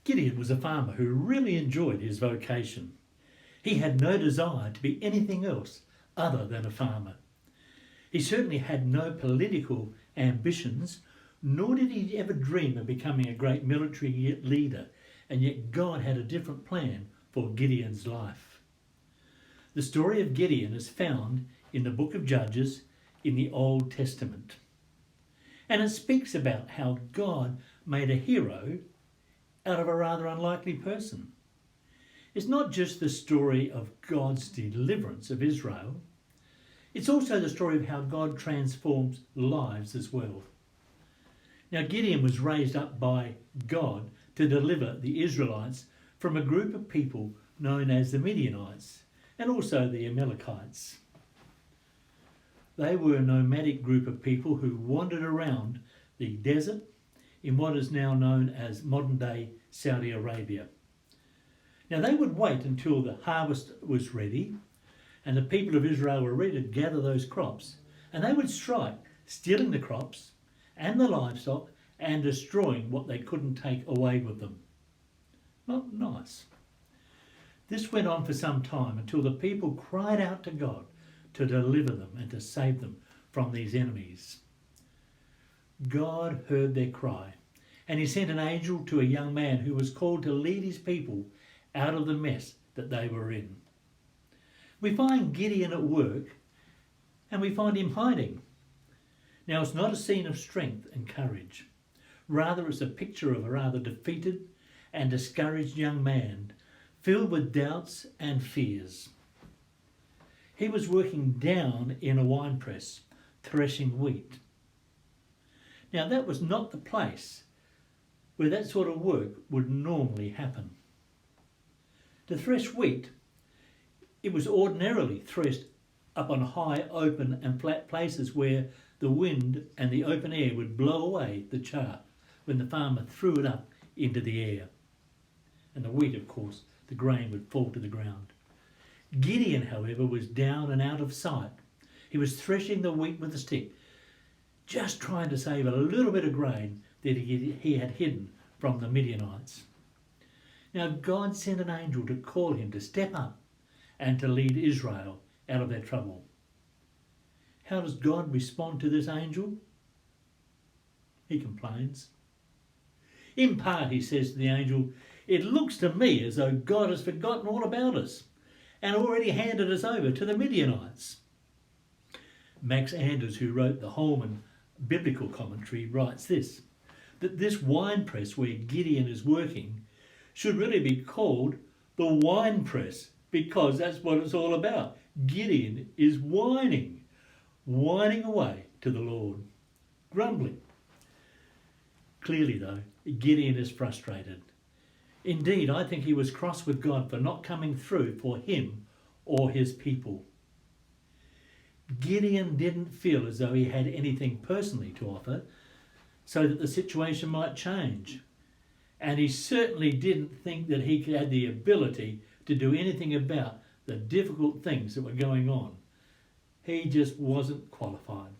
Gideon was a farmer who really enjoyed his vocation. He had no desire to be anything else other than a farmer. He certainly had no political ambitions, nor did he ever dream of becoming a great military leader, and yet God had a different plan for Gideon's life. The story of Gideon is found in the book of Judges in the Old Testament. And it speaks about how God made a hero out of a rather unlikely person. It's not just the story of God's deliverance of Israel, it's also the story of how God transforms lives as well. Now, Gideon was raised up by God to deliver the Israelites from a group of people known as the Midianites and also the Amalekites. They were a nomadic group of people who wandered around the desert in what is now known as modern-day Saudi Arabia. Now, they would wait until the harvest was ready and the people of Israel were ready to gather those crops, and they would strike, stealing the crops and the livestock and destroying what they couldn't take away with them. Not nice. This went on for some time until the people cried out to God to deliver them and to save them from these enemies. God heard their cry, and he sent an angel to a young man who was called to lead his people out of the mess that they were in. We find Gideon at work, and we find him hiding. Now, it's not a scene of strength and courage. Rather, it's a picture of a rather defeated and discouraged young man, filled with doubts and fears. He was working down in a winepress, threshing wheat. Now, that was not the place where that sort of work would normally happen. To thresh wheat, it was ordinarily threshed up on high, open and flat places where the wind and the open air would blow away the chaff when the farmer threw it up into the air. And the wheat, of course, the grain would fall to the ground. Gideon, however, was down and out of sight. He was threshing the wheat with a stick, just trying to save a little bit of grain that he had hidden from the Midianites. Now, God sent an angel to call him to step up and to lead Israel out of their trouble. How does God respond to this angel? He complains. In part, he says to the angel, "It looks to me as though God has forgotten all about us and already handed us over to the Midianites." Max Anders, who wrote the Holman Biblical Commentary, writes this, that this winepress where Gideon is working should really be called the wine press, because that's what it's all about. Gideon is whining away to the Lord, grumbling. Clearly, though, Gideon is frustrated. Indeed, I think he was cross with God for not coming through for him or his people. Gideon didn't feel as though he had anything personally to offer so that the situation might change. And he certainly didn't think that he had the ability to do anything about the difficult things that were going on. He just wasn't qualified.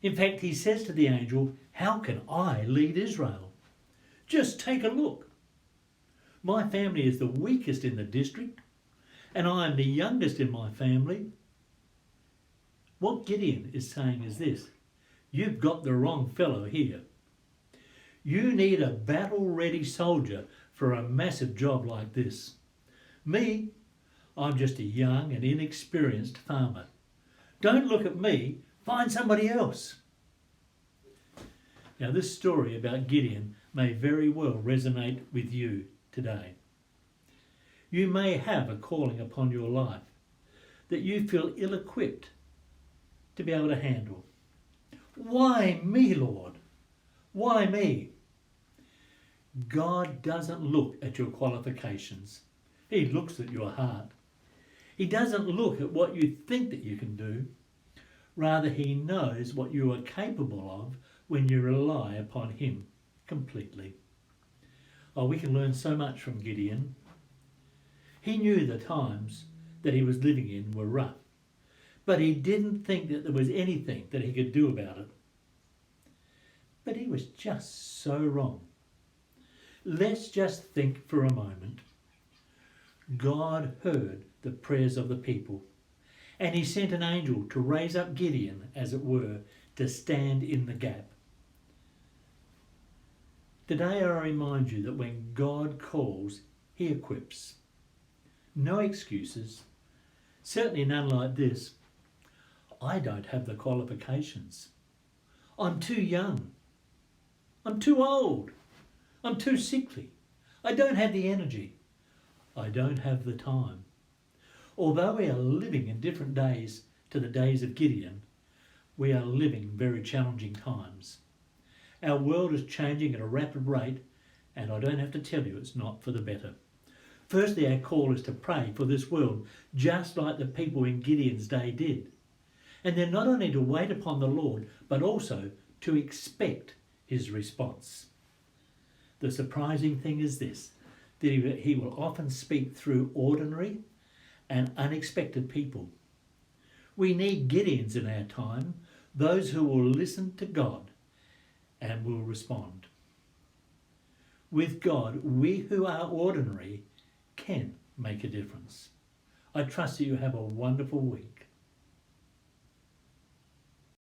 In fact, he says to the angel, "How can I lead Israel? Just take a look. My family is the weakest in the district, and I am the youngest in my family." What Gideon is saying is this: you've got the wrong fellow here. You need a battle-ready soldier for a massive job like this. Me, I'm just a young and inexperienced farmer. Don't look at me, find somebody else. Now, this story about Gideon may very well resonate with you today. You may have a calling upon your life that you feel ill-equipped to be able to handle. Why me, Lord? Why me? God doesn't look at your qualifications. He looks at your heart. He doesn't look at what you think that you can do. Rather, he knows what you are capable of when you rely upon him completely. Oh, we can learn so much from Gideon. He knew the times that he was living in were rough, but he didn't think that there was anything that he could do about it. But he was just so wrong. Let's just think for a moment. God heard the prayers of the people, and he sent an angel to raise up Gideon, as it were, to stand in the gap. Today I remind you that when God calls, he equips. No excuses, certainly none like this. I don't have the qualifications. I'm too young. I'm too old. I'm too sickly. I don't have the energy. I don't have the time. Although we are living in different days to the days of Gideon, we are living very challenging times. Our world is changing at a rapid rate, and I don't have to tell you it's not for the better. Firstly, our call is to pray for this world, just like the people in Gideon's day did. And then not only to wait upon the Lord, but also to expect his response. The surprising thing is this, that he will often speak through ordinary and unexpected people. We need Gideons in our time, those who will listen to God and will respond. With God, we who are ordinary can make a difference. I trust that you have a wonderful week.